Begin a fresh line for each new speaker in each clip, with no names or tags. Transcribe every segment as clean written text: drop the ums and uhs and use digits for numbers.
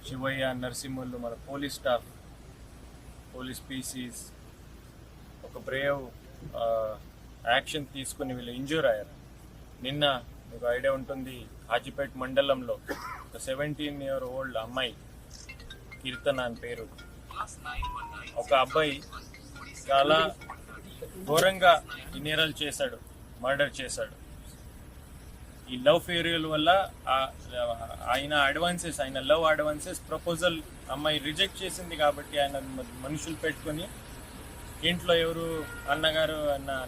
శివయ్య, నరసింహులు, మన police staff, police Pisces ఒక Brave action తీసుకుని వీళ్ళు ఇంజూర్ అయ్యారు. నిన్న మీకు ఐడియా ఉంటుంది, హాజీపేట్ మండలంలో ఒక 17-year-old అమ్మాయి కీర్తన అని పేరు, ఒక అబ్బాయి చాలా ఘోరంగా ఈ నేరాలు చేశాడు, మర్డర్ చేశాడు. ఈ లవ్ ఫెయిల్యూర్ వల్ల ఆయన లవ్ అడ్వాన్సెస్ ప్రపోజల్ అమ్మాయి రిజెక్ట్ చేసింది కాబట్టి ఆయన మనుషులు పెట్టుకొని ఇంట్లో ఎవరు అన్నగారు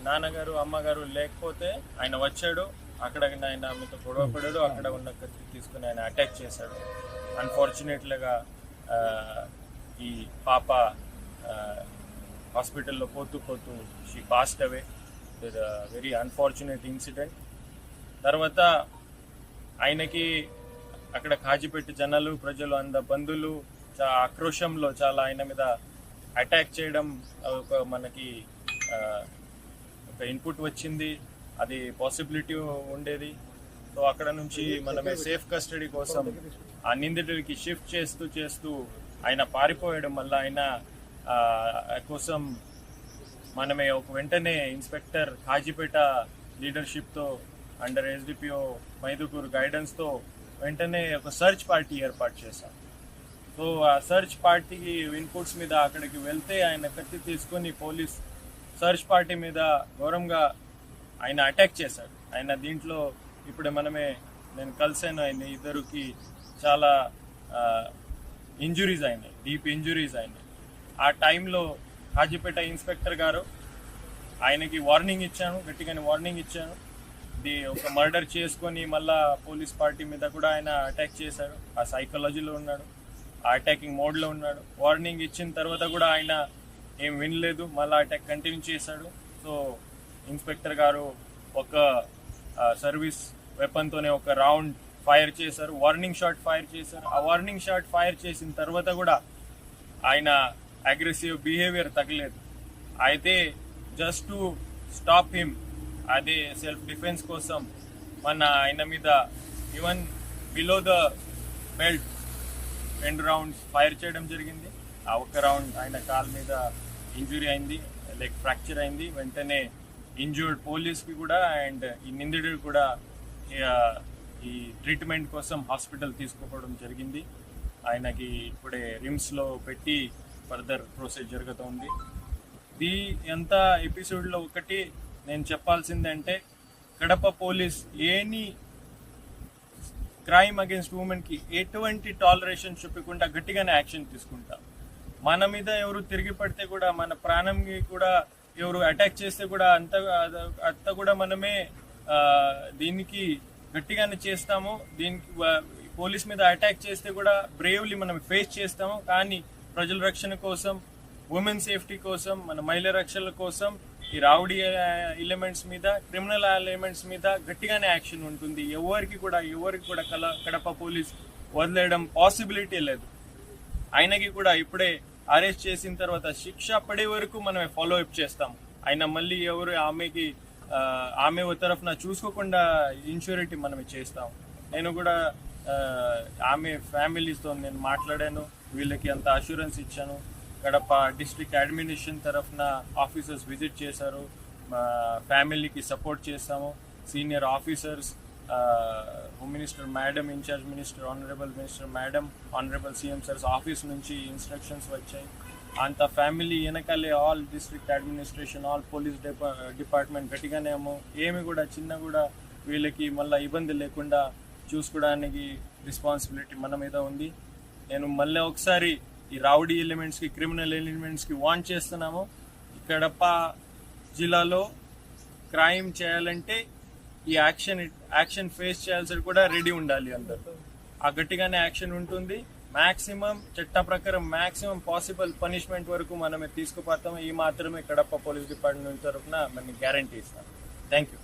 నాన్నగారు అమ్మగారు లేకపోతే ఆయన వచ్చాడు. అక్కడ ఆయన ఆమెతో గొడవ పడాడు, అక్కడ ఉన్న కత్తి తీసుకుని ఆయన అటాక్ చేశాడు. అన్ఫార్చునేట్లీగా ఈ పాప హాస్పిటల్లో పోతూ she passed away. It very unfortunate incident. తర్వాత ఆయనకి అక్కడ కాజిపెట్టి జనాలు, ప్రజలు, బంధువులు ఆక్రోశంలో చాలా ఆయన మీద అటాక్ చేయడం మనకి ఒక ఇన్పుట్ వచ్చింది. అది పాసిబిలిటీ ఉండేది. సో అక్కడ నుంచి మనమే సేఫ్ కస్టడీ కోసం ఆ నిందితుడికి షిఫ్ట్ చేస్తూ ఆయన పారిపోయడం వల్ల ఆయన కోసం మనమే ఒక వెంటనే ఇన్స్పెక్టర్ కాజీపేట లీడర్షిప్తో అండర్ ఎస్డిపిఓ మైదుకూరు గైడెన్స్తో వెంటనే ఒక సర్చ్ పార్టీ ఏర్పాటు చేశాం. సో ఆ సర్చ్ పార్టీకి ఇన్పుట్స్ మీద అక్కడికి వెళ్తే ఆయన కత్తి తీసుకొని పోలీస్ సర్చ్ పార్టీ మీద ఘోరంగా ఆయన అటాక్ చేశాడు. ఆయన దీంట్లో ఇప్పుడు నేను కలిసాను, ఆయన ఇద్దరికి చాలా ఇంజురీస్ అయినాయి, డీప్ ఇంజురీస్ అయినాయి. ఆ టైంలో హాజీపేట ఇన్స్పెక్టర్ గారు ఆయనకి వార్నింగ్ ఇచ్చాను, గట్టిగానే వార్నింగ్ ఇచ్చాను. ఇది ఒక మర్డర్ చేసుకొని మళ్ళా పోలీస్ పార్టీ మీద కూడా ఆయన అటాక్ చేశాడు. ఆ సైకాలజీలో ఉన్నాడు, ఆ అటాకింగ్ మోడ్లో ఉన్నాడు. వార్నింగ్ ఇచ్చిన తర్వాత కూడా ఆయన ఏం వినలేదు, మళ్ళీ అటాక్ కంటిన్యూ చేశాడు. సో ఇన్స్పెక్టర్ గారు ఒక సర్వీస్ వెపన్తోనే ఒక రౌండ్ ఫైర్ చేశారు, వార్నింగ్ షాట్ ఫైర్ చేశారు. ఆ వార్నింగ్ షాట్ ఫైర్ చేసిన తర్వాత కూడా ఆయన అగ్రెసివ్ బిహేవియర్ తగ్గలేదు. అయితే జస్ట్ టు స్టాప్ హిమ్, అదే సెల్ఫ్ డిఫెన్స్ కోసం ఆయన మీద even below the belt 2 rounds fire చేయడం జరిగింది. ఆ ఒక్క రౌండ్ ఆయన కాల్ మీద ఇంజురీ అయింది, లెగ్ ఫ్రాక్చర్ అయింది. వెంటనే ఇంజూర్డ్ పోలీస్కి కూడా అండ్ ఈ నిందితుడు కూడా ఈ ట్రీట్మెంట్ కోసం హాస్పిటల్ తీసుకుపోవడం జరిగింది. ఆయనకి ఇప్పుడే రిమ్స్లో పెట్టి ఫర్దర్ ప్రొసీజర్ జరుగుతుంది. ఎంత ఎపిసోడ్లో ఒకటి నేను చెప్పాల్సిందంటే, కడప పోలీస్ ఏని క్రైమ్ అగేన్స్ట్ ఉమెన్కి ఎటువంటి టాలరేషన్ చూపకుండా గట్టిగానే యాక్షన్ తీసుకుంటాం. మన మీద ఎవరు తిరిగి పడితే కూడా, మన ప్రాణంకి కూడా ఎవరు అటాక్ చేస్తే కూడా అంత కూడా మనమే దీనికి గట్టిగానే చేస్తాము. దీనికి పోలీస్ మీద అటాక్ చేస్తే కూడా బ్రేవ్లీ మనం ఫేస్ చేస్తాము. కానీ ప్రజల రక్షణ కోసం, ఉమెన్ సేఫ్టీ కోసం, మన మహిళల రక్షణ కోసం ఈ రౌడీ ఎలిమెంట్స్ మీద, క్రిమినల్ ఎలిమెంట్స్ మీద గట్టిగానే యాక్షన్ ఉంటుంది. ఎవరికి కూడా కడప పోలీస్ వదిలేయడం పాసిబిలిటీ లేదు. ఆయనకి కూడా ఇప్పుడే అరెస్ట్ చేసిన తర్వాత శిక్ష పడే వరకు మనమే ఫాలో అప్ చేస్తాం. ఆయన మళ్ళీ ఎవరు ఆమె తరఫున చూసుకోకుండా ఇన్సూరిటీ మనమే చేస్తాం. నేను కూడా ఆమె ఫ్యామిలీస్తో నేను మాట్లాడాను, వీళ్ళకి అంత అష్యూరెన్స్ ఇచ్చాను. కడప డిస్ట్రిక్ట్ అడ్మినిస్ట్రేషన్ తరఫున ఆఫీసర్స్ విజిట్ చేశారు, ఫ్యామిలీకి సపోర్ట్ చేస్తాము. Senior officers, home minister madam, incharge minister, honourable minister madam, honourable CM sirs office నుంచి ఇన్స్ట్రక్షన్స్ వచ్చాయి. అంత ఫ్యామిలీ వెనకాలే all district administration, all police department గట్టిగానేమో ఏమి కూడా చిన్న కూడా వీళ్ళకి మళ్ళీ ఇబ్బంది లేకుండా చూసుకోవడానికి రెస్పాన్సిబిలిటీ మన మీద ఉంది. నేను మళ్ళీ ఒకసారి ఈ రౌడీ ఎలిమెంట్స్కి, క్రిమినల్ ఎలిమెంట్స్కి వార్న్ చేస్తున్నాము. కడప జిల్లాలో క్రైమ్ చేయాలంటే ఈ యాక్షన్ ఫేస్ చేయాల్సి కూడా రెడీ ఉండాలి అందరూ. ఆ గట్టిగానే యాక్షన్ ఉంటుంది. మ్యాక్సిమం చట్ట ప్రకారం మ్యాక్సిమం పాసిబుల్ పనిష్మెంట్ వరకు మనమే తీసుకుపోతాము. ఈ మాత్రమే కడప పోలీస్ డిపార్ట్మెంట్ తరఫున మనం గ్యారంటీ ఇస్తాం. Thank you.